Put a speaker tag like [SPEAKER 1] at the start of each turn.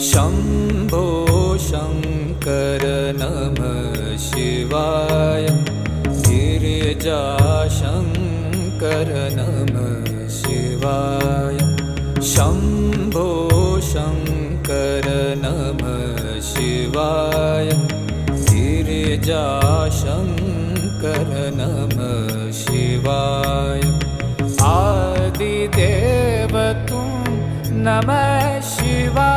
[SPEAKER 1] शम्भो शङ्कर नमः शिवाय। गिरिजाशङ्कर नमः शिवाय। शम्भो शङ्कर नमः शिवाय। गिरिजाशङ्कर नमः शिवाय। आदिदेव तुम नमः शिवाय।